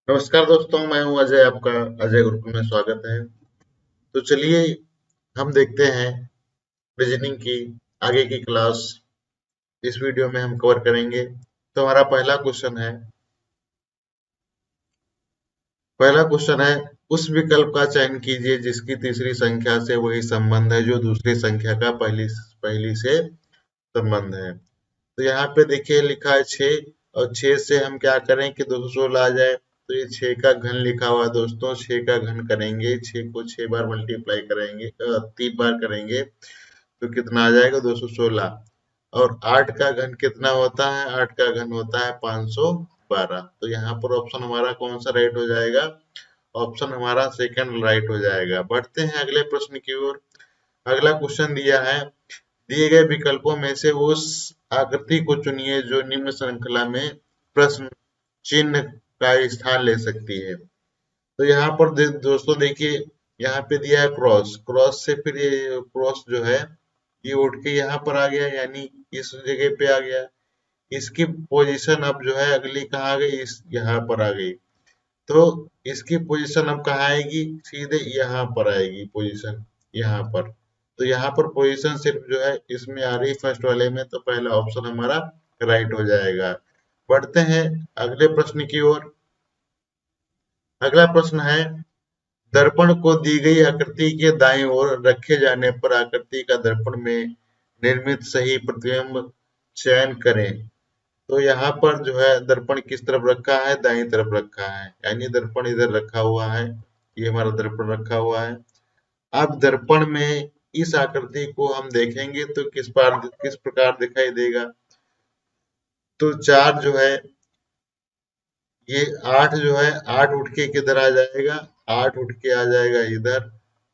नमस्कार दोस्तों, मैं हूं अजय। आपका अजय गुरुकुल में स्वागत है। तो चलिए हम देखते हैं रीजनिंग की आगे की क्लास इस वीडियो में हम कवर करेंगे। तो हमारा पहला क्वेश्चन है उस विकल्प का चयन कीजिए जिसकी तीसरी संख्या से वही संबंध है जो दूसरी संख्या का पहली पहली से संबंध है। तो यहाँ पे देखिए लिखा है 6 और 6 से हम क्या करें कि 216 आ जाए। तो ये 6 का घन लिखा हुआ है दोस्तों, 6 का घन करेंगे, 6 को 6 बार मल्टीप्लाई करेंगे, 3 बार करेंगे तो कितना आ जाएगा 216। और 8 का घन कितना होता है? 8 का घन होता है 512। तो यहाँ पर ऑप्शन हमारा कौन सा राइट हो जाएगा? ऑप्शन हमारा सेकंड राइट हो जाएगा। बढ़ते हैं अगले प्रश्न की ओर। अगला क्वेश्चन दिया है, दिए गए विकल्पों में से उस आकृति को चुनिए जो निम्न श्रृंखला में प्रश्न चिन्ह का स्थान ले सकती है। तो यहाँ पर दोस्तों देखिए, यहाँ पे दिया है क्रॉस, क्रॉस से फिर ये क्रॉस जो है ये उठ के यहाँ पर आ गया, यानी इस जगह पे आ गया। इसकी पोजीशन अब जो है अगली कहाँ आ गई? इस यहाँ पर आ गई। तो इसकी पोजीशन अब कहाँ आएगी? सीधे यहाँ पर आएगी पोजीशन, यहाँ पर। तो यहाँ पर पोजीशन सिर्फ जो है इसमें आ रही फर्स्ट वाले में, तो पहला ऑप्शन हमारा राइट हो जाएगा। बढ़ते हैं अगले प्रश्न की ओर। अगला प्रश्न है, दर्पण को दी गई आकृति के दाईं ओर रखे जाने पर आकृति का दर्पण में निर्मित सही प्रतिबिंब चयन करें। तो यहाँ पर जो है दर्पण किस तरफ रखा है? दाईं तरफ रखा है, यानी दर्पण इधर रखा हुआ है। ये हमारा दर्पण रखा हुआ है। अब दर्पण में इस आकृति को हम देखेंगे तो किस प्रकार दिखाई देगा? तो 4 जो है, ये 8 जो है, 8 उठ के किधर आ जाएगा? 8 उठ के आ जाएगा इधर।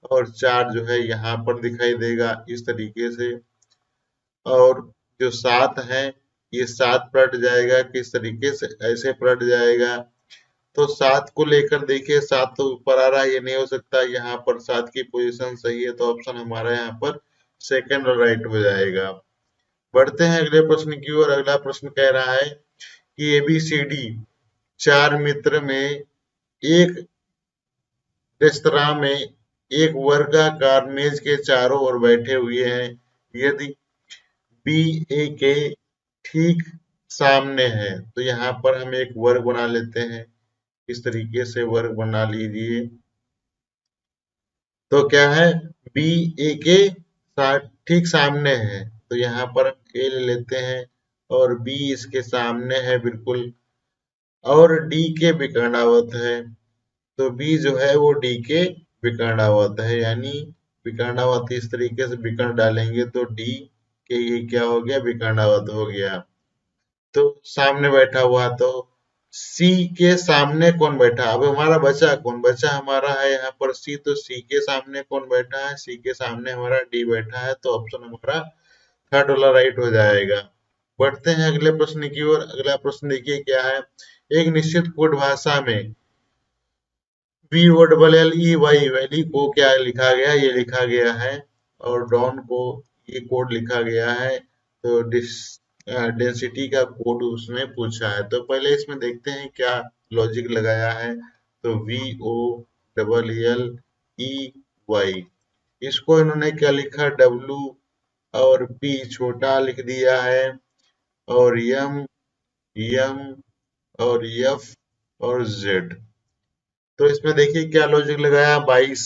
और 4 जो है यहाँ पर दिखाई देगा इस तरीके से। और जो 7 है, ये 7 पलट जाएगा किस तरीके से? ऐसे पलट जाएगा। तो 7 को लेकर देखिए, 7 तो ऊपर आ रहा है, ये नहीं हो सकता। यहाँ पर 7 की पोजीशन सही है, तो ऑप्शन हमारा यहाँ पर सेकंड राइट हो जाएगा। बढ़ते हैं अगले प्रश्न की ओर। अगला प्रश्न कह रहा है कि एबीसीडी 4 मित्र में एक रेस्तरां में एक वर्गाकार मेज के चारों ओर बैठे हुए हैं। यदि बी ए के ठीक सामने है, तो यहाँ पर हम एक वर्ग बना लेते हैं। इस तरीके से वर्ग बना लीजिए। तो क्या है? बी ए के ठीक सामने है, तो यहाँ पर ए ले लेते हैं और बी इसके सामने है बिल्कुल। और डी के विकर्णावत है, तो बी जो है वो डी के विकर्णावत है, यानी विकर्णावत इस तरीके से विकर्ण डालेंगे तो डी के ये क्या हो गया? विकर्णावत हो गया। तो सामने बैठा हुआ, तो सी के सामने कौन बैठा? अब हमारा बचा कौन? बचा हमारा है यहाँ पर सी। तो सी के सामने कौन बैठा है? सी के सामने हमारा डी बैठा है, तो ऑप्शन हमारा थर्ड वाला राइट हो जाएगा। बढ़ते हैं अगले प्रश्न की ओर। अगला प्रश्न देखिए क्या है। एक निश्चित कोड भाषा में V O double L E Y valley को क्या लिखा गया? ये लिखा गया है। और डॉन को ये कोड लिखा गया है। तो डेंसिटी का कोड उसने पूछा है। तो पहले इसमें देखते हैं क्या लॉजिक लगाया है। तो V O double L E Y, इसको इन्होंने क्या लिखा? डब्लू और पी छोटा लिख दिया है। और एम, एम और एफ और जेड। तो इसमें देखिए क्या लॉजिक लगाया? 22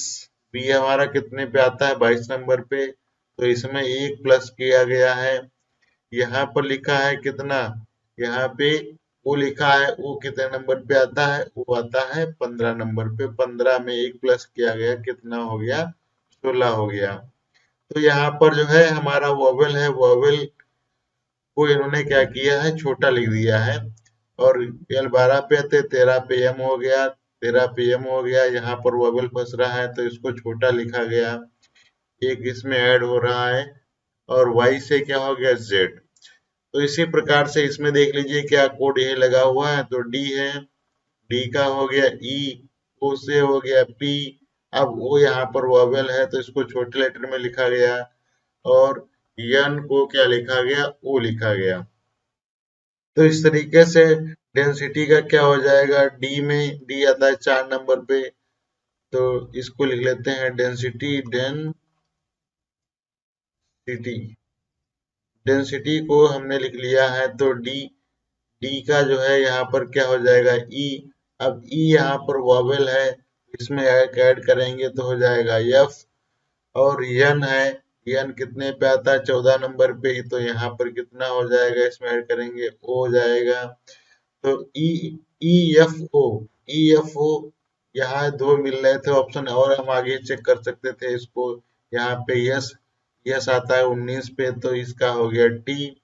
बी हमारा कितने पे आता है? 22 नंबर पे। तो इसमें एक प्लस किया गया है। यहाँ पर लिखा है कितना? यहाँ पे वो लिखा है, वो कितने नंबर पे आता है? वो आता है 15 नंबर पे। 15 में एक प्लस किया गया, कितना हो गया? 16 हो गया। तो यहाँ पर जो है हमारा वोवेल है, वोवेल को इन्होंने क्या किया है? छोटा लिख दिया है। और एल 12 पे थे, 13 पे एम हो गया, 13 पे एम हो गया। यहाँ पर वोवेल फंस रहा है, तो इसको छोटा लिखा गया। एक इसमें ऐड हो रहा है। और वाई से क्या हो गया? जेड। तो इसी प्रकार से इसमें देख लीजिए क्या कोड ये लगा हुआ है। तो डी है, डी का हो गया ई, ओ से हो गया पी। अब वो यहाँ पर वोवेल है, तो इसको छोटे लेटर में लिखा गया। और यन को क्या लिखा गया? ओ लिखा गया। तो इस तरीके से डेंसिटी का क्या हो जाएगा, डी में डी आता है 4 नंबर पे, तो इसको लिख लेते हैं डेंसिटी। डेंसिटी को हमने लिख लिया है, तो डी डी का जो है यहाँ पर क्या हो जाएगा, ई। अब ई यहाँ पर वॉवेल है, इसमें ऐड करेंगे तो हो जाएगा एफ। और यन है, यन कितने पे आता है, 14 नंबर पे ही, तो यहाँ पर कितना हो जाएगा, इसमें ऐड करेंगे ओ हो जाएगा। तो ई E F O E F O यहाँ दो मिल रहे थे ऑप्शन, और हम आगे चेक कर सकते थे इसको। यहाँ पे यस यस आता है 19 पे, तो इसका हो गया टी।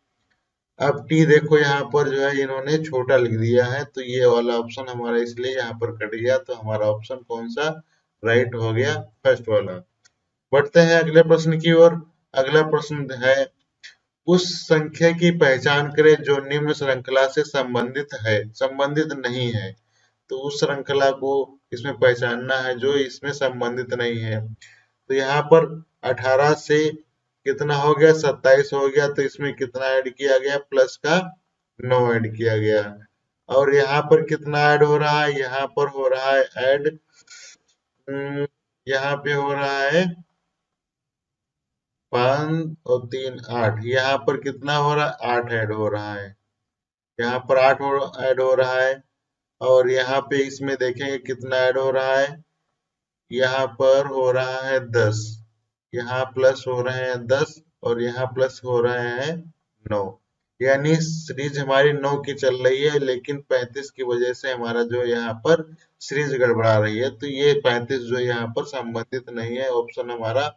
अब टी देखो यहाँ पर जो है इन्होंने छोटा लिख दिया है, तो ये वाला ऑप्शन हमारा इसलिए यहाँ पर कट गया, तो हमारा ऑप्शन कौन सा राइट हो गया, फर्स्ट वाला। बढ़ते हैं अगले प्रश्न की ओर। अगला प्रश्न है, उस संख्या की पहचान करें जो निम्न श्रृंखला से संबंधित नहीं है। तो उस श्रृंखला को इसमें पहचानना है जो इसमें संबंधित नहीं है। तो यहाँ पर 18 से कितना हो गया, 27 हो गया, तो इसमें कितना ऐड किया गया, प्लस का 9 ऐड किया गया। और यहाँ पर कितना ऐड हो रहा है, यहाँ पर हो रहा है ऐड, यहाँ पे हो रहा है 5 और 3 8, यहाँ पर कितना हो रहा है, 8 ऐड हो रहा है, यहाँ पर 8 ऐड हो रहा है। और यहाँ पे इसमें देखेंगे कितना ऐड हो रहा है, यहाँ पर हो रहा है 10, यहाँ प्लस हो रहे हैं 10, और यहाँ प्लस हो रहे हैं 9। यानी सीरीज हमारी 9 की चल रही है, लेकिन 35 की वजह से हमारा जो यहाँ पर सीरीज गड़बड़ा रही है, तो ये 35 जो यहाँ पर संबंधित नहीं है, ऑप्शन हमारा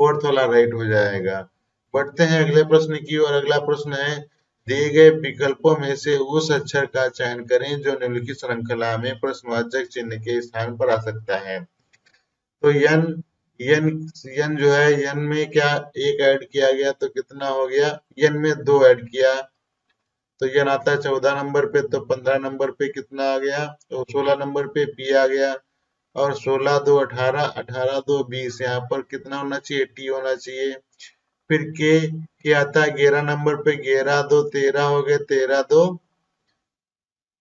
फोर्थ वाला राइट हो जाएगा। बढ़ते हैं अगले प्रश्न की ओर। अगला प्रश्न है, दिए गए विकल्पों में से उस अक्षर का चयन करें जो निम्नलिखित श्रृंखला में प्रश्नवाचक चिन्ह के स्थान पर आ सकता है। तो यन यन यन जो है, यन में क्या एक ऐड किया गया, तो कितना हो गया, यन में 2 ऐड किया, तो यन आता है 14 नंबर पे, तो 15 नंबर पे कितना आ गया, तो 16 नंबर पे पी आ गया। और 16 2 18, 18 2 20, यहाँ पर कितना होना चाहिए, टी होना चाहिए। फिर के आता है 11 नंबर पे, 11 2 13 हो गए, 13 2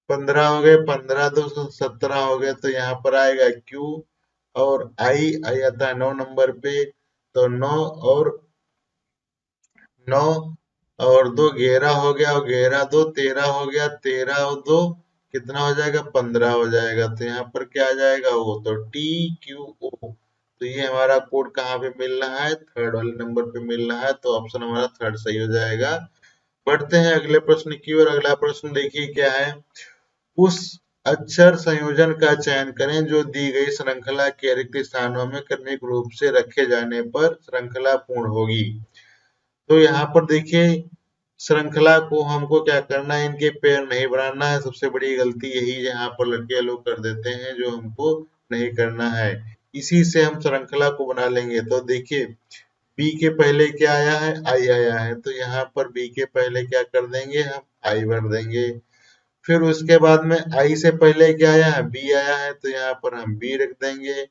15 हो गए, 15 2 17 हो गए, तो यहाँ पर आएगा क्यू। और आई आता है 9 नंबर पे, तो 9 और 9 और 2 11 हो गया, और 11 2 13 हो गया, 13 और 2 कितना हो जाएगा, 15 हो जाएगा। तो यहाँ पर क्या आ जाएगा, वो तो टी क्यू ओ। तो ये हमारा कोड कहाँ पे मिल रहा है, थर्ड वाले नंबर पे मिल रहा है, तो ऑप्शन हमारा थर्ड सही हो जाएगा। बढ़ते हैं अगले प्रश्न की ओर। अगला प्रश्न देखिए क्या है, उस अक्षर संयोजन का चयन करें जो दी गई श्रृंखला के रिक्त स्थानों में क्रमिक रूप से रखे जाने पर श्रृंखला पूर्ण होगी। तो यहाँ पर देखिए, श्रृंखला को हमको क्या करना है, इनके पेयर नहीं बनाना है। सबसे बड़ी गलती यही यहाँ पर लड़के लोग कर देते हैं, जो हमको नहीं करना है। इसी से हम श्रृंखला को बना लेंगे। तो देखिए, बी के पहले क्या आया है, आई आया है, तो यहाँ पर बी के पहले क्या कर देंगे, हम आई भर देंगे। फिर उसके बाद में आई से पहले क्या आया है, बी आया है, तो यहाँ पर हम बी रख देंगे।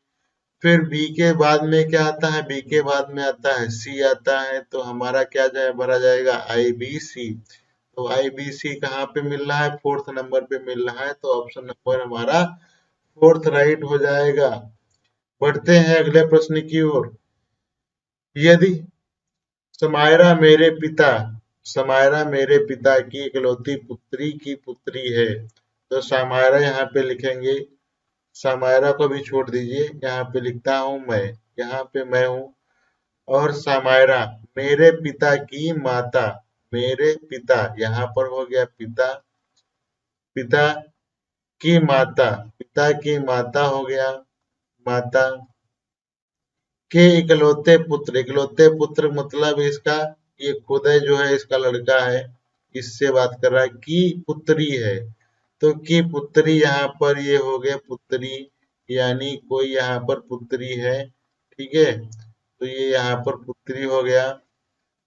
फिर बी के बाद में क्या आता है, बी के बाद में आता है सी आता है, तो हमारा क्या जाए भरा जाएगा, आई बी सी। तो आई बी सी कहाँ पे मिल रहा है, फोर्थ नंबर पे मिल रहा है, तो ऑप्शन नंबर हमारा फोर्थ राइट हो जाएगा। बढ़ते हैं अगले प्रश्न की ओर। यदि समायरा मेरे पिता समायरा मेरे पिता की इकलौती पुत्री की पुत्री है, तो समायरा यहाँ पे लिखेंगे, समायरा को भी छोड़ दीजिए, यहाँ पे लिखता हूं मैं, यहाँ पे मैं हूं। और समायरा मेरे पिता की माता, मेरे पिता यहाँ पर हो गया पिता, पिता की माता, पिता की माता हो गया, माता के इकलौते पुत्र मतलब इसका, ये खुद है जो है इसका लड़का है, इससे बात कर रहा है, की पुत्री है, तो की पुत्री यहाँ पर ये हो गया पुत्री, यानी कोई यहाँ पर पुत्री है, ठीक है, तो ये यहाँ पर पुत्री हो गया।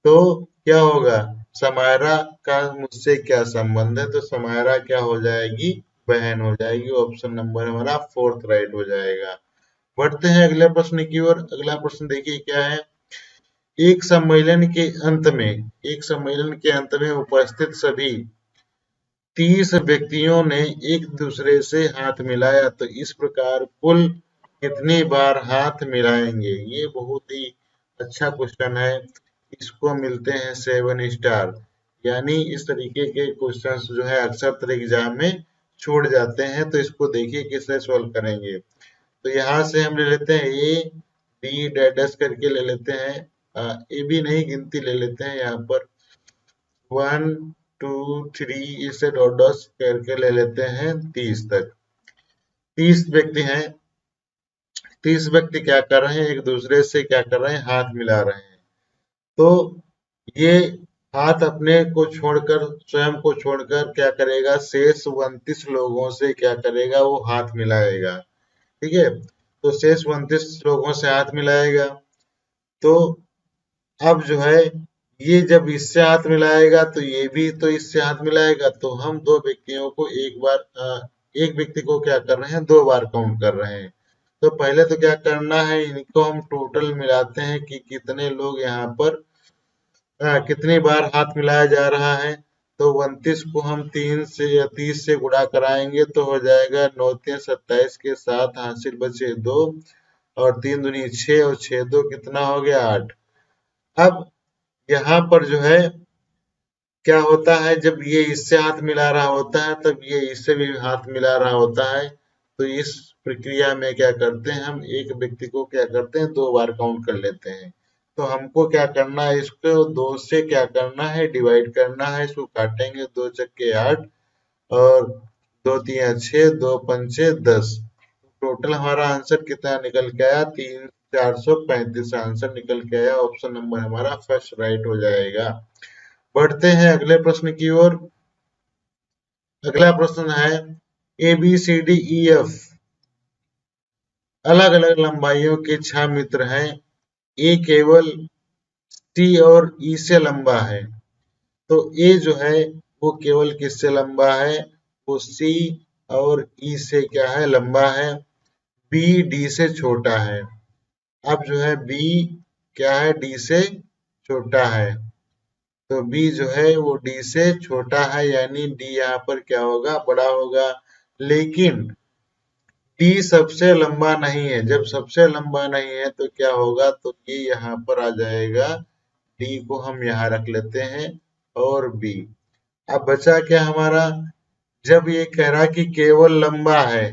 तो क्या होगा, समायरा का मुझसे क्या संबंध है, तो समायरा क्या हो जाएगी, बहन हो जाएगी। ऑप्शन नंबर हमारा फोर्थ राइट हो जाएगा। बढ़ते हैं अगले प्रश्न की ओर। अगला प्रश्न देखिए क्या है, एक सम्मेलन के अंत में उपस्थित सभी 30 व्यक्तियों ने एक दूसरे से हाथ मिलाया तो इस प्रकार कुल कितनी बार हाथ मिलाएंगे। ये बहुत ही अच्छा क्वेश्चन है, इसको मिलते हैं 7 स्टार। यानी इस तरीके के क्वेश्चंस जो है अक्सर एग्जाम में छूट जाते हैं, तो इसको देखिए किससे सोल्व करेंगे। तो यहाँ से हम ले लेते हैं ए बी डैश करके ले लेते हैं, ए बी नहीं गिनती ले लेते हैं यहाँ पर 1 2 3 इसे डॉट डॉट करके ले लेते हैं 30 तक। 30 व्यक्ति हैं, 30 व्यक्ति क्या कर रहे हैं, एक दूसरे से क्या कर रहे हैं, हाथ मिला रहे हैं। तो ये हाथ अपने को छोड़कर, स्वयं को छोड़कर क्या करेगा, शेष 29 लोगों से क्या करेगा, वो हाथ मिलाएगा। ठीक है, तो शेष 29 लोगों से हाथ मिलाएगा। तो अब जो है ये जब इससे हाथ मिलाएगा तो ये भी तो इससे हाथ मिलाएगा, तो हम दो व्यक्तियों को एक व्यक्ति को क्या कर रहे हैं, 2 बार काउंट कर रहे हैं। तो पहले तो क्या करना है, इनको हम टोटल मिलाते हैं कि कितने लोग यहाँ पर कितनी बार हाथ मिलाया जा रहा है। तो 29 को हम 3 से या 30 से गुणा कराएंगे तो हो जाएगा 9 3 27 के साथ हासिल बचे 2 और 3 दूनी 6 और 6 2 कितना हो गया 8। अब यहाँ पर जो है क्या होता है, जब ये इससे हाथ मिला रहा होता है तब ये इससे भी हाथ मिला रहा होता है। तो इस प्रक्रिया में क्या करते हैं, हम एक व्यक्ति को क्या करते हैं, 2 बार काउंट कर लेते हैं। तो हमको क्या करना है, इसको 2 से क्या करना है, डिवाइड करना है। इसको काटेंगे, 2 छक्के 8 और 2 तिया 6 2 पंचे 10। टोटल हमारा आंसर कितना निकल के आया, 435 आंसर निकल के आया। ऑप्शन नंबर हमारा फर्स्ट राइट हो जाएगा। बढ़ते हैं अगले प्रश्न की ओर। अगला प्रश्न है A B C D E F अलग अलग लंबाइयों के 6 मित्र हैं। ए केवल सी और ई से लंबा है। तो ए जो है वो केवल किससे लंबा है, वो सी और ई से क्या है, लंबा है। बी डी से छोटा है। अब जो है बी क्या है, डी से छोटा है। तो बी जो है वो डी से छोटा है, यानी डी यहाँ पर क्या होगा, बड़ा होगा। लेकिन डी सबसे लंबा नहीं है। जब सबसे लंबा नहीं है तो क्या होगा, तो ये यहाँ पर आ जाएगा। डी को हम यहाँ रख लेते हैं और बी। अब बचा क्या हमारा, जब ये कह रहा कि केवल लंबा है,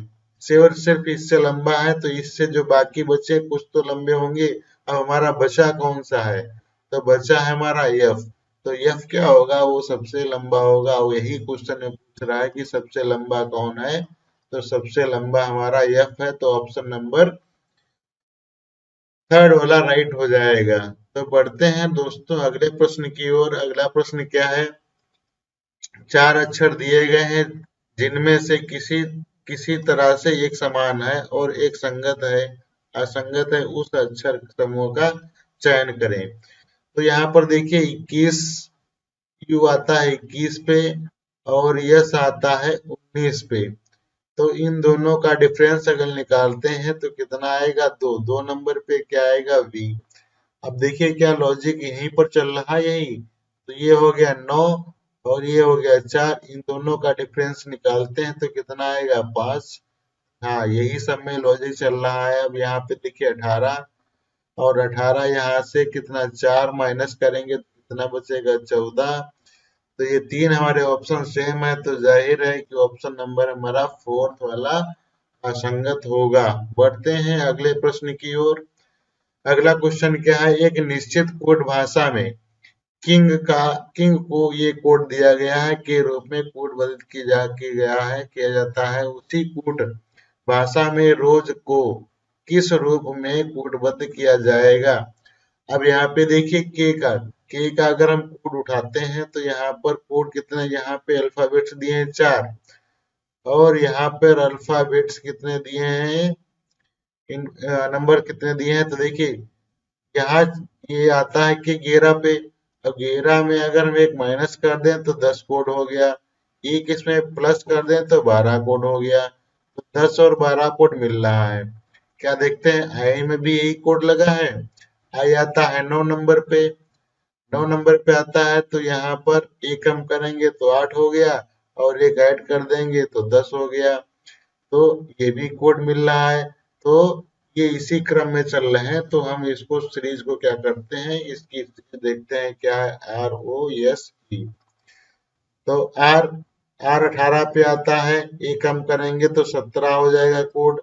सिर्फ इससे लंबा है, तो इससे जो बाकी बचे कुछ तो लंबे होंगे। अब हमारा बचा कौन सा है, तो बचा है हमारा एफ। तो एफ क्या होगा, वो सबसे लंबा होगा। वो यही क्वेश्चन में पूछ रहा है कि सबसे लंबा कौन है, तो सबसे लंबा हमारा एफ है। तो ऑप्शन नंबर थर्ड वाला राइट हो जाएगा। तो बढ़ते हैं दोस्तों अगले प्रश्न की ओर। अगला प्रश्न क्या है, 4 अक्षर दिए गए हैं जिनमें से किसी किसी तरह से एक समान है और एक संगत है, असंगत है, उस अक्षर समूह का चयन करें। तो यहाँ पर देखिए 21 यू आता है 21 पे और यस आता है 19 पे। तो इन दोनों का डिफरेंस अगर निकालते हैं तो कितना आएगा, 2। 2 नंबर पे क्या आएगा, वी। अब देखिए क्या लॉजिक यहीं पर चल रहा है, यही तो ये हो गया 9 और ये हो गया 4। इन दोनों का डिफरेंस निकालते हैं तो कितना आएगा, 5। हाँ, यही सब में लॉजिक चल रहा है। अब यहाँ पे देखिए 18 और 18 यहाँ से कितना, 4 माइनस करेंगे तो कितना बचेगा, 14। तो ये 3 हमारे ऑप्शन सेम है, तो जाहिर है कि ऑप्शन नंबर हमारा फोर्थ वाला असंगत होगा। बढ़ते हैं अगले प्रश्न की ओर। अगला क्वेश्चन क्या है, एक निश्चित कोड भाषा में किंग को ये कोड दिया गया है के रूप में कोड बदल किया जाता है। उसी कोड भाषा में रोज को किस रूप में कोडबद्ध किया जाएगा। अब यहाँ पे देखिए के का अगर हम कोड उठाते हैं तो यहाँ पर कोड कितने, यहाँ पे अल्फाबेट्स दिए हैं 4 और यहाँ पर अल्फाबेट्स कितने दिए हैं, इन नंबर कितने दिए हैं। तो देखिए यहाँ ये आता है कि 11 पे। अब 11 में अगर हम एक माइनस कर दें तो 10 कोड हो गया। एक इसमें प्लस कर दें तो 12 कोड हो गया। तो 10 और 12 कोड मिल रहा है। क्या देखते हैं, आई में भी यही कोड लगा है। आई आता है 9 नंबर पे। 9 नंबर पे आता है तो यहाँ पर एक हम करेंगे तो 8 हो गया और एक ऐड कर देंगे तो 10 हो गया। तो ये भी कोड मिल रहा है। तो ये इसी क्रम में चल रहे हैं। तो हम इसको सीरीज को क्या करते हैं, इसकी देखते हैं क्या है, ROSE। तो R 18 पे आता है, एक हम करेंगे तो 17 हो जाएगा कोड,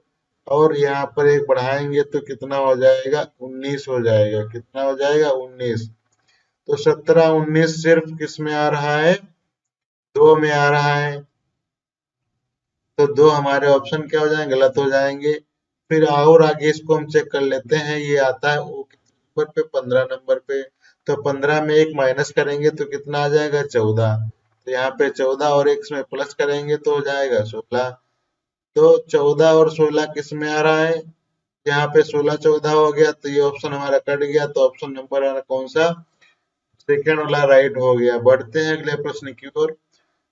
और यहाँ पर एक बढ़ाएंगे तो कितना हो जाएगा, 19 हो जाएगा। कितना हो जाएगा, 19। तो 17 19 सिर्फ किस में आ रहा है, 2 में आ रहा है। तो 2 हमारे ऑप्शन क्या हो जाएंगे, गलत हो जाएंगे। फिर और आगे इसको हम चेक कर लेते हैं। ये आता है वो किस नंबर पे, 15 नंबर पे। तो 15 में एक माइनस करेंगे तो कितना आ जाएगा, 14। तो यहाँ पे 14 और एक में प्लस करेंगे तो हो जाएगा 16। तो 14 और 16 किस में आ रहा है, यहाँ पे 16 14 हो गया। तो ये ऑप्शन हमारा कट गया। तो ऑप्शन नंबर हमारा कौन सा, सेकेंड वाला राइट हो गया। बढ़ते हैं अगले प्रश्न की ओर।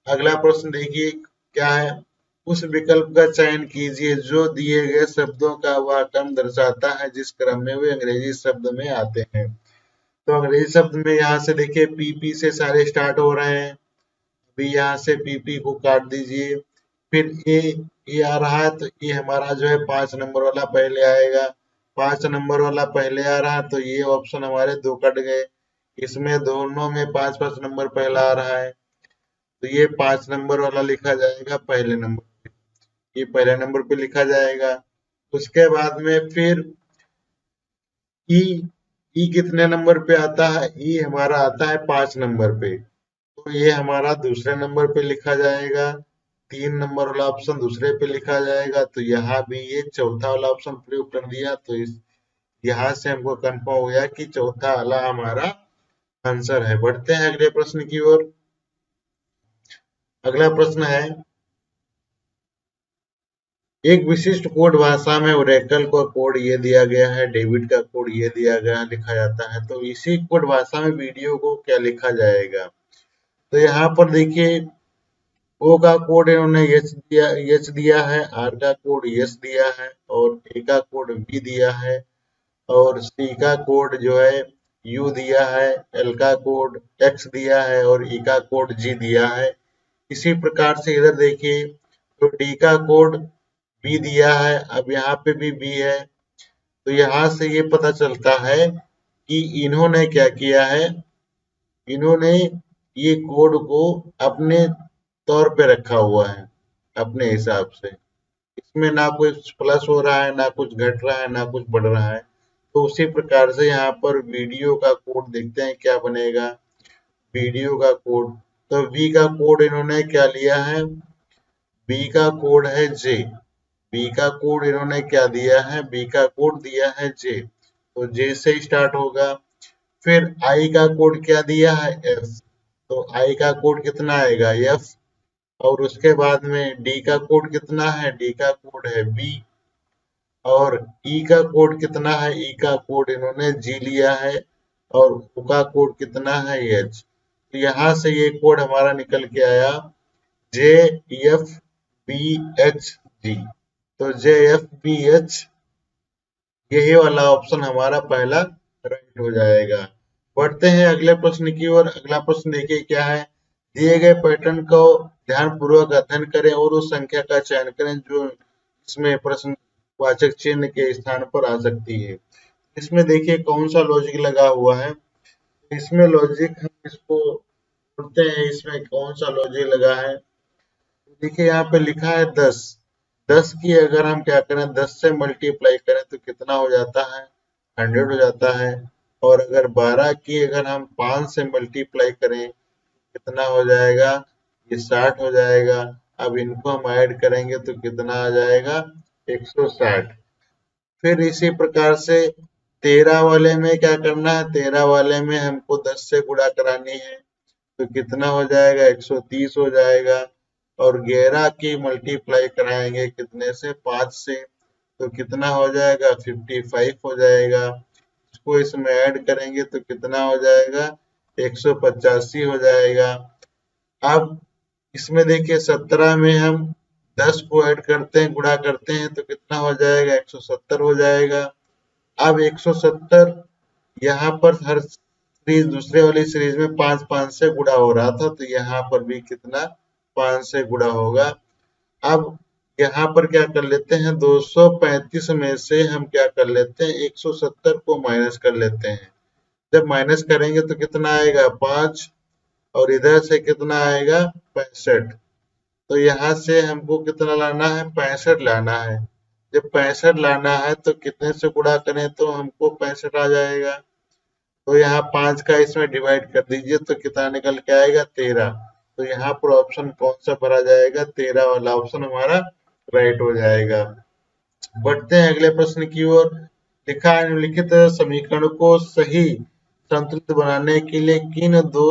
अगला प्रश्न देखिए क्या है, उस विकल्प का चयन कीजिए जो दिए गए शब्दों का वह क्रम दर्शाता है जिस क्रम में वे अंग्रेजी शब्द में आते हैं। तो अंग्रेजी शब्द में यहाँ से देखिए पीपी से सारे स्टार्ट हो रहे हैं। अभी यहाँ से पीपी को काट दीजिए। फिर ए आ रहा है, तो ये हमारा जो है 5 नंबर वाला पहले आएगा। 5 नंबर वाला पहले आ रहा है, तो ये ऑप्शन हमारे 2 कट गए। इसमें दोनों में 5 नंबर पहला आ रहा है, तो ये 5 नंबर वाला लिखा जाएगा पहले नंबर पे। ये पहले नंबर पे लिखा जाएगा। उसके बाद में फिर ई ई कितने नंबर पे आता है, ई हमारा आता है 5 नंबर पे। तो ये हमारा दूसरे नंबर पे लिखा जाएगा। 3 नंबर वाला ऑप्शन दूसरे पे लिखा जाएगा। तो यहाँ भी ये चौथा वाला ऑप्शन प्रयोग कर दिया। तो इस यहाँ से हमको कंफर्म हो गया कि चौथा वाला हमारा आंसर है। बढ़ते हैं अगले प्रश्न की ओर। अगला प्रश्न है, एक विशिष्ट कोड भाषा में ओरेकल का कोड ये दिया गया है, डेबिट का कोड ये दिया गया लिखा जाता है। तो इसी कोड भाषा में वीडियो को क्या लिखा जाएगा। तो यहाँ पर देखिए ओ का कोड इन्होंने एच दिया है, आर का कोड एस दिया है, और ए का कोड बी दिया है, और सी का कोड जो है यू दिया है, एल का कोड एक्स दिया है, और ई का कोड जी दिया है। इसी प्रकार से इधर देखिए, तो डी का कोड बी दिया है। अब यहाँ पे भी बी है। तो यहाँ से ये पता चलता है कि इन्होंने क्या किया है, इन्होंने ये कोड को अपने तौर पे रखा हुआ है, अपने हिसाब से। इसमें ना कुछ प्लस हो रहा है, ना कुछ घट रहा है, ना कुछ बढ़ रहा है। तो उसी प्रकार से यहाँ पर वीडियो का कोड देखते हैं क्या बनेगा। वीडियो का कोड, तो वी का कोड इन्होंने क्या लिया है, बी का कोड है जे। बी का कोड इन्होंने क्या दिया है, बी का कोड दिया है जे। तो जे से स्टार्ट होगा। फिर आई का कोड क्या दिया है, एफ। तो आई का कोड कितना आएगा, एफ। और उसके बाद में डी का कोड कितना है, डी का कोड है बी। और ई का कोड कितना है, ई का कोड इन्होंने जी लिया है। और ओ का कोड कितना है, एच। तो यहाँ से ये कोड हमारा निकल के आया J F B H G. तो जे एफ बी एच, यही वाला ऑप्शन हमारा पहला राइट हो जाएगा। बढ़ते हैं अगले प्रश्न की ओर। अगला प्रश्न देखिए क्या है, दिए गए पैटर्न को ध्यानपूर्वक अध्ययन करें और उस संख्या का चयन करें जो इसमें प्रश्नवाचक चिन्ह के स्थान पर आ सकती है। इसमें देखिए कौन सा लॉजिक लगा हुआ है। इसमें लॉजिक हम इसको बोलते हैं, इसमें कौन सा लॉजिक लगा है। देखिए यहाँ पे लिखा है 10। 10 की अगर हम क्या करें, 10 से मल्टीप्लाई करें तो कितना हो जाता है, 100 हो जाता है। और अगर 12 की अगर हम 5 से मल्टीप्लाई करें कितना हो जाएगा, ये 60 हो जाएगा। अब इनको हम ऐड करेंगे तो कितना आ जाएगा, 160। फिर इसी प्रकार से 13 वाले में क्या करना है, 13 वाले में हमको 10 से गुणा करानी है। तो कितना हो जाएगा, 130 हो जाएगा। और 11 की मल्टीप्लाई कराएंगे कितने से, 5 से। तो कितना हो जाएगा, 55 हो जाएगा। इसको इसमें ऐड करेंगे तो कितना हो जाएगा, 185 हो जाएगा। अब इसमें देखिए 17 में हम 10 को ऐड करते हैं, गुणा करते हैं तो कितना हो जाएगा, 170 हो जाएगा। अब 170 यहाँ पर हर सीरीज दूसरे वाली सीरीज में 5 5 से गुणा हो रहा था, तो यहाँ पर भी कितना 5 से गुणा होगा। अब यहाँ पर क्या कर लेते हैं, 235 में से हम क्या कर लेते हैं, 170 को माइनस कर लेते हैं। जब माइनस करेंगे तो कितना आएगा, 5, और इधर से कितना आएगा, 65। तो यहाँ से हमको कितना लाना है, 65 लाना है। जब 65 लाना है तो कितने से गुणा करें तो हमको 65 आ जाएगा। तो यहाँ 5 का इसमें डिवाइड कर दीजिए तो कितना निकल के आएगा, 13। तो यहाँ पर ऑप्शन कौन सा भरा जाएगा, 13 वाला ऑप्शन हमारा राइट हो जाएगा। बढ़ते हैं अगले प्रश्न की ओर। लिखा है, निम्नलिखित समीकरण को सही संतुलित बनाने के लिए किन दो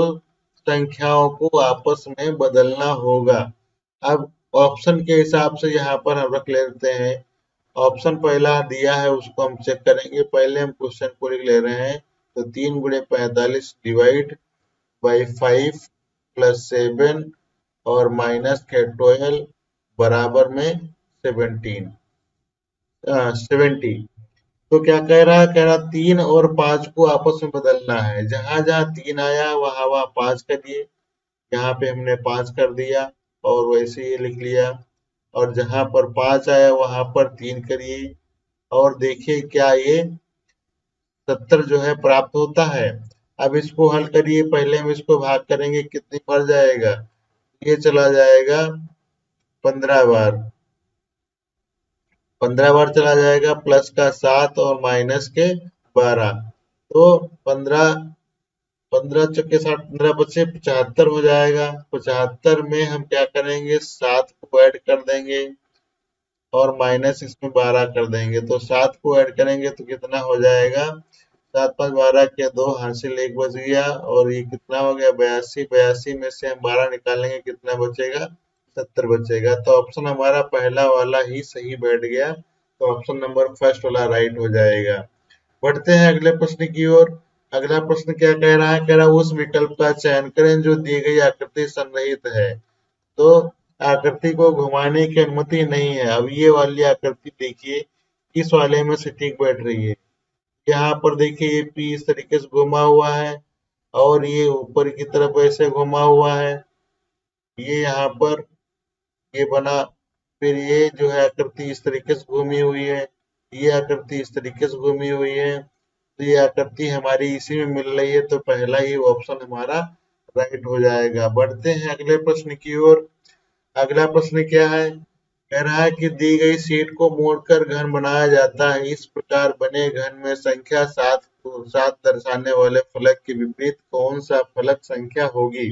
संख्याओं को आपस में बदलना होगा। अब ऑप्शन के हिसाब से यहाँ पर हम रख लेते हैं। ऑप्शन पहला दिया है उसको हम चेक करेंगे। पहले हम क्वेश्चन को लिख ले रहे हैं। तो 3 गुणे 45 डिवाइड बाई 5 प्लस 7 और माइनस के 12 बराबर में 70। तो क्या कह रहा है, कह रहा 3 और 5 को आपस में बदलना है। जहां जहां 3 आया वहां वहां 5 करिए। यहाँ पे हमने 5 कर दिया और वैसे ही लिख लिया। और जहां पर 5 आया वहां पर 3 करिए और देखिए क्या ये 70 जो है प्राप्त होता है। अब इसको हल करिए। पहले हम इसको भाग करेंगे, कितनी बार जाएगा, ये चला जाएगा 15 बार। 15 बार चला जाएगा, प्लस का 7 और माइनस के 12। तो 15 15 चौके 60, 15 बचे 75 हो जाएगा। 75 में हम क्या करेंगे, 7 को ऐड कर देंगे और माइनस इसमें 12 कर देंगे। तो 7 को ऐड करेंगे तो कितना हो जाएगा, 7 5 12 के 2 हासिल 1 बच गया। और ये कितना हो गया, 82। 82 में से हम 12 निकालेंगे, कितना बचेगा, 70 बचेगा। तो ऑप्शन हमारा पहला वाला ही सही बैठ गया। तो ऑप्शन नंबर फर्स्ट वाला राइट हो जाएगा। बढ़ते हैं अगले प्रश्न की ओर। अगला प्रश्न क्या कह रहा है, कह रहा है उस विकल्प का चयन करें जो दी गई आकृति संरहित है। तो आकृति को घुमाने की अनुमति नहीं है। अब ये वाली आकृति देखिए, इस वाले में से ठीक बैठ रही है। यहाँ पर देखिए ये पी इस तरीके से घुमा हुआ है और ये ऊपर की तरफ ऐसे घुमा हुआ है। ये यहाँ पर ये बना, फिर ये जो है आकृति इस तरीके से घूमी हुई है, ये आकृति इस तरीके से घूमी हुई है। तो ये आकृति हमारी इसी में मिल रही है। तो पहला ही ऑप्शन हमारा राइट हो जाएगा। बढ़ते हैं अगले प्रश्न की ओर। अगला प्रश्न क्या है, कह रहा है कि दी गई शीट को मोड़कर घन बनाया जाता है। इस प्रकार बने घन में संख्या 7 को 7 दर्शाने वाले फलक के विपरीत कौन सा फलक संख्या होगी।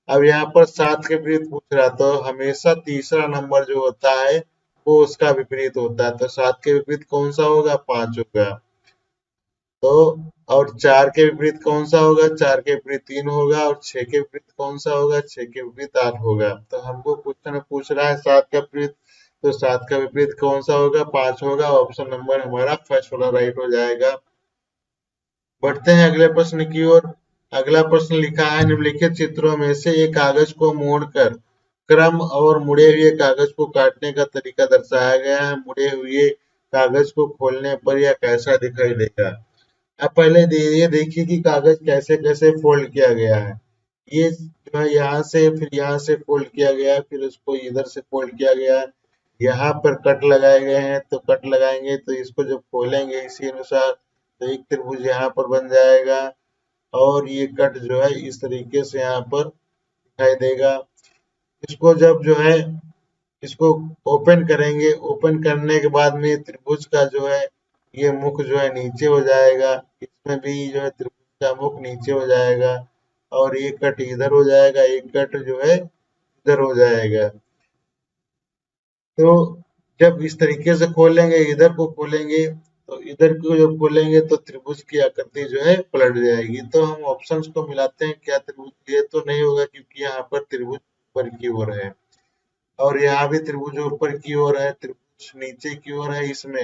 अब यहाँ पर 7 के विपरीत पूछ रहा, तो हमेशा तीसरा नंबर जो होता है वो उसका विपरीत होता है। तो 7 के विपरीत कौन सा होगा, 5 होगा। तो और 4 के विपरीत कौन सा होगा, 4 के विपरीत 3 होगा। और 6 के विपरीत कौन सा होगा, 6 के विपरीत 8 होगा। तो हमको क्वेश्चन में पूछ रहा है 7 का विपरीत, तो 7 का विपरीत कौन सा होगा, 5 होगा। ऑप्शन नंबर हमारा फर्स्ट वाला राइट हो जाएगा। बढ़ते हैं अगले प्रश्न की ओर। अगला प्रश्न लिखा है, निम्नलिखित चित्रों में से एक कागज को मोड़कर क्रम और मुड़े हुए कागज को काटने का तरीका दर्शाया गया है। मुड़े हुए कागज को खोलने पर यह कैसा दिखाई देगा। अब पहले ये देखिए कि कागज कैसे कैसे फोल्ड किया गया है। ये जो है यहाँ से, फिर यहाँ से फोल्ड किया गया है, फिर उसको इधर से फोल्ड किया गया है। यहाँ पर कट लगाए गए हैं, तो कट लगाएंगे तो इसको जब खोलेंगे इसी अनुसार तो एक त्रिभुज यहाँ पर बन जाएगा। और ये कट जो है इस तरीके से यहाँ पर दिखाई देगा। इसको जब जो है इसको ओपन करेंगे, ओपन करने के बाद में त्रिभुज का जो है ये मुख जो है नीचे हो जाएगा। इसमें भी जो है त्रिभुज का मुख नीचे हो जाएगा और एक कट इधर हो जाएगा, एक कट जो है इधर हो जाएगा। तो जब इस तरीके से खोलेंगे, इधर को खोलेंगे, तो इधर को जब खोलेंगे तो त्रिभुज की आकृति जो है पलट जाएगी। तो हम ऑप्शंस को मिलाते हैं, क्या त्रिभुज, ये तो नहीं होगा क्योंकि यहाँ पर त्रिभुज ऊपर की ओर है और यहाँ भी त्रिभुज ऊपर की ओर है, त्रिभुज नीचे की ओर है। इसमें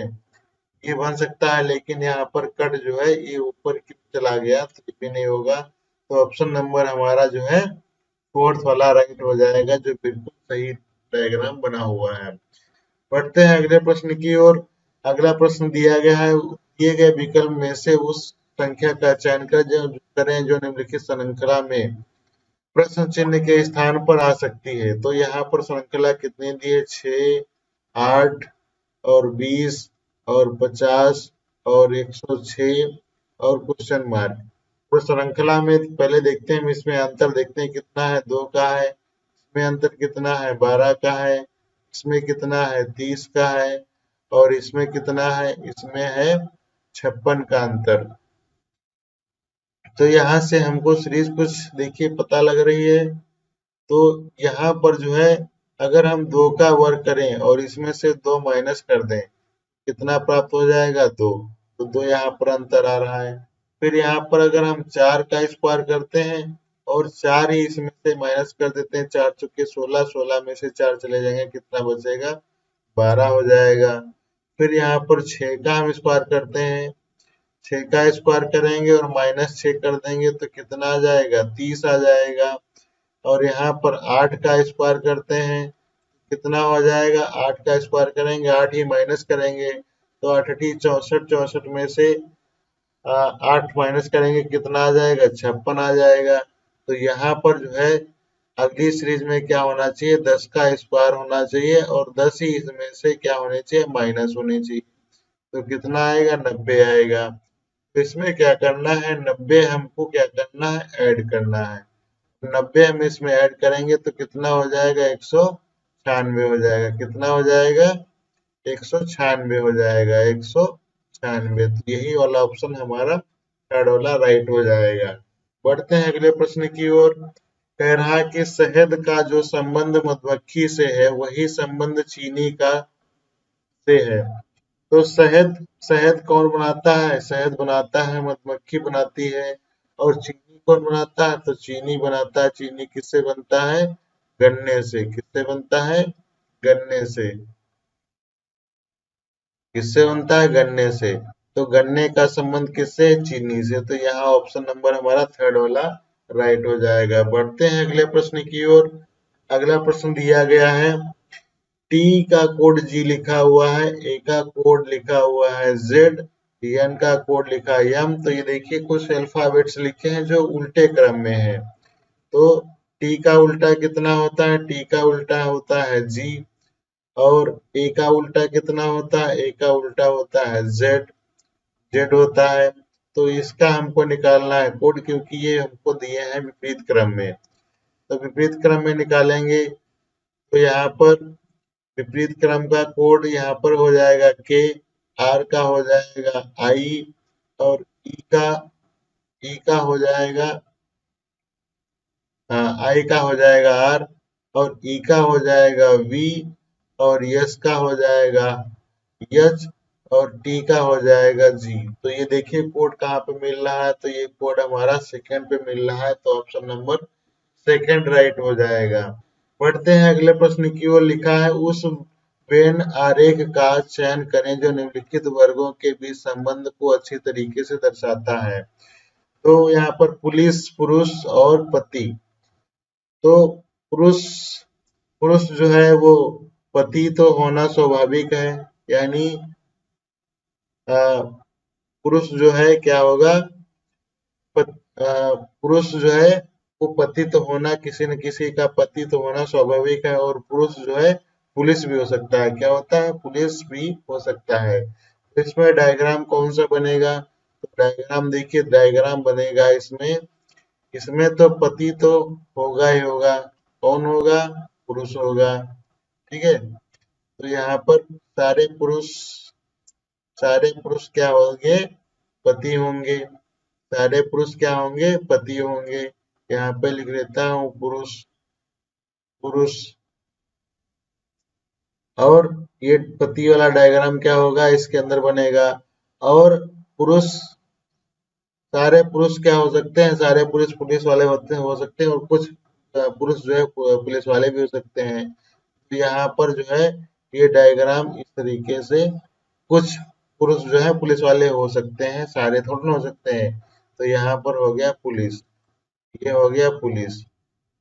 ये बन सकता है, लेकिन यहाँ पर कट जो है ये ऊपर की चला गया तो ये भी नहीं होगा। तो ऑप्शन नंबर हमारा जो है फोर्थ वाला राइट हो जाएगा, जो बिल्कुल सही डायग्राम बना हुआ है। बढ़ते हैं अगले प्रश्न की ओर। अगला प्रश्न दिया गया है, दिए गए विकल्प में से उस संख्या का चयन करें जो निम्नलिखित श्रृंखला में प्रश्न चिन्ह के स्थान पर आ सकती है। तो यहाँ पर श्रृंखला कितनी दी है? 6, 8 और 20 और 50 और 106 और क्वेश्चन मार्क। तो श्रृंखला में पहले देखते हैं, इसमें अंतर देखते हैं कितना है। 2 का है, इसमें अंतर कितना है? 12 का है, इसमें कितना है? 30 का है और इसमें कितना है? इसमें है 56 का अंतर। तो यहाँ से हमको सीरीज कुछ देखिए पता लग रही है। तो यहाँ पर जो है, अगर हम 2 का वर्ग करें और इसमें से 2 माइनस कर दें, कितना प्राप्त हो जाएगा? 2। तो 2 यहाँ पर अंतर आ रहा है। फिर यहाँ पर अगर हम 4 का स्क्वायर करते हैं और 4 ही इसमें से माइनस कर देते हैं, 4 चौके 16, 16 में से 4 चले जाएंगे, कितना बचेगा? 12 हो जाएगा। फिर यहाँ पर 6 का हम स्क्वायर करते हैं, 6 का स्क्वायर करेंगे और -6 कर देंगे तो कितना आ जाएगा? 30 आ जाएगा। और यहाँ पर 8 का स्क्वायर करते हैं, कितना हो जाएगा? 8 का स्क्वायर करेंगे, 8 ही माइनस करेंगे तो 8 8 64, 64 में से 8 माइनस करेंगे, कितना आ जाएगा? 56 आ जाएगा। तो यहाँ पर जो है अगली सीरीज में क्या होना चाहिए? 10 का स्क्वायर होना चाहिए और 10 ही इसमें से क्या होने चाहिए? माइनस होनी चाहिए। तो कितना आएगा? 90 आएगा। तो इसमें क्या करना है? 90 हमको क्या करना है? ऐड करना है। 90 हम इसमें ऐड करेंगे तो कितना हो जाएगा? 196 हो जाएगा। कितना हो जाएगा? 196 हो जाएगा। 196। तो यही वाला ऑप्शन हमारा थर्ड वाला राइट हो जाएगा। बढ़ते हैं अगले प्रश्न की ओर। कह रहा है कि शहद का जो संबंध मधुमक्खी से है वही संबंध चीनी का से है। तो शहद शहद कौन बनाता है? शहद बनाता है मधुमक्खी बनाती है। और चीनी कौन बनाता है? तो चीनी बनाता है। चीनी किससे बनता है? गन्ने से। किससे बनता है? गन्ने से। किससे बनता है? गन्ने से। तो गन्ने का संबंध किससे? चीनी से। तो यहाँ ऑप्शन नंबर हमारा थर्ड वाला राइट हो जाएगा। बढ़ते हैं अगले प्रश्न की ओर। अगला प्रश्न दिया गया है, टी का कोड जी लिखा हुआ है, ए का कोड लिखा हुआ है जेड, एन का कोड लिखा है एम। तो ये देखिए कुछ अल्फाबेट्स लिखे हैं जो उल्टे क्रम में है। तो टी का उल्टा कितना होता है? टी का उल्टा होता है जी। और ए का उल्टा कितना होता है? ए का उल्टा होता है जेड। जेड होता है। तो इसका हमको निकालना है कोड, क्योंकि ये हमको दिए हैं विपरीत क्रम में। तो विपरीत क्रम में निकालेंगे तो यहाँ पर विपरीत क्रम का कोड यहाँ पर हो जाएगा के, आर का हो जाएगा आई और ई का हो जाएगा आई का हो जाएगा आर और ई का हो जाएगा वी और यस का हो जाएगा एच और टी का हो जाएगा जी। तो ये देखिए कोड कहाँ पे मिल रहा है? तो ये कोड हमारा सेकंड पे मिल रहा है। तो ऑप्शन नंबर सेकंड राइट हो जाएगा। बढ़ते हैं अगले प्रश्न की ओर। लिखा है उस वेन आरेख का चयन करें जो निम्नलिखित वर्गों के बीच संबंध को अच्छी तरीके से दर्शाता है। तो यहाँ पर पुलिस, पुरुष और पति। तो पुरुष पुरुष जो है वो पति तो होना स्वाभाविक है, यानी पुरुष जो है क्या होगा? पुरुष जो है वो पति तो होना, किसी न किसी का पति तो होना स्वाभाविक है। और पुरुष जो है पुलिस भी हो सकता है। क्या होता है? पुलिस भी हो सकता है। तो इसमें डायग्राम कौन सा बनेगा? तो डायग्राम देखिए, डायग्राम बनेगा इसमें इसमें तो पति तो होगा ही होगा। कौन होगा? पुरुष होगा। ठीक है। तो यहाँ पर सारे पुरुष क्या होंगे? पति होंगे। सारे पुरुष क्या होंगे? पति होंगे। यहाँ पे लिख देता हूँ पुरुष पुरुष। और ये पति वाला डायग्राम क्या होगा? इसके अंदर बनेगा। और पुरुष, सारे पुरुष क्या हो सकते हैं? सारे पुरुष पुलिस वाले हो सकते हैं और कुछ पुरुष जो है पुलिस वाले भी हो सकते हैं। तो यहाँ पर जो है ये डायग्राम इस तरीके से, कुछ पुरुष जो है पुलिस वाले हो सकते हैं, सारे थोड़ा ना हो सकते हैं। तो यहाँ पर हो गया पुलिस, ये हो गया पुलिस।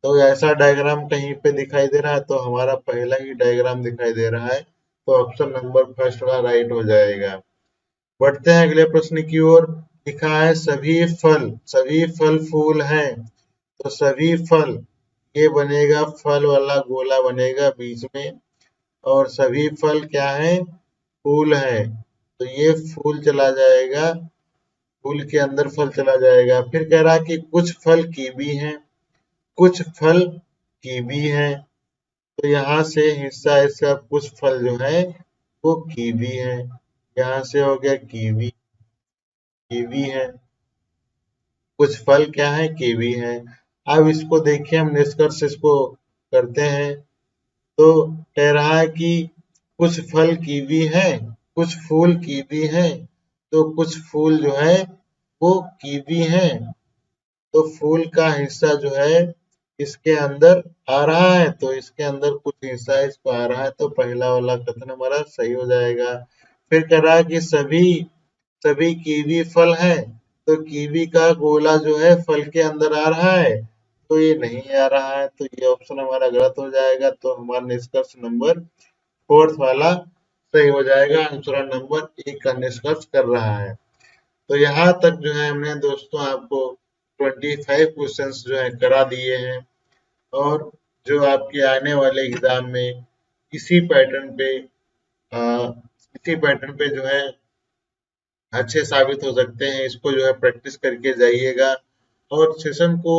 तो ऐसा डायग्राम कहीं पे दिखाई दे रहा है तो हमारा पहला ही डायग्राम दिखाई दे रहा है। तो ऑप्शन नंबर फर्स्ट वाला राइट हो जाएगा। बढ़ते हैं अगले प्रश्न की ओर। लिखा है सभी फल फूल हैं तो सभी फल, ये बनेगा फल वाला गोला बनेगा बीच में, और सभी फल क्या है, फूल है, तो ये फूल चला जाएगा, फूल के अंदर फल चला जाएगा। फिर कह रहा कि कुछ फल कीवी हैं, कुछ फल कीवी हैं, तो यहाँ से हिस्सा इसका कुछ फल जो है वो कीवी है, यहाँ से हो गया कीवी, कीवी है, कुछ फल क्या है, कीवी है। अब इसको देखिए, हम निष्कर्ष इसको करते हैं, तो कह रहा है कि कुछ फल कीवी है, कुछ फूल कीवी है, तो कुछ फूल जो है वो कीवी है, तो फूल का हिस्सा जो है इसके अंदर आ रहा है, तो इसके अंदर कुछ हिस्सा इसको आ रहा है, तो पहला वाला कथन हमारा सही हो जाएगा। फिर कह रहा है कि सभी सभी कीवी फल हैं, तो कीवी का गोला जो है फल के अंदर आ रहा है, तो ये नहीं आ रहा है, तो ये ऑप्शन हमारा गलत हो जाएगा। तो हमारा निष्कर्ष नंबर फोर्थ वाला सही हो जाएगा, आंसर नंबर एक का निष्कर्ष कर रहा है। तो यहाँ तक जो है हमने दोस्तों आपको 25 क्वेश्चंस जो है करा दिए हैं, और जो आपके आने वाले एग्जाम में इसी पैटर्न पे इसी पैटर्न पे जो है अच्छे साबित हो सकते हैं। इसको जो है प्रैक्टिस करके जाइएगा, और सेशन को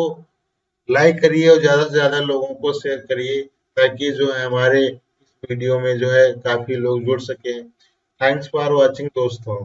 लाइक करिए और ज़्यादा से ज़्यादा लोगों को शेयर करिए, ताकि जो है हमारे इस वीडियो में जो है काफ़ी लोग जुड़ सकें। थैंक्स फॉर वॉचिंग दोस्तों।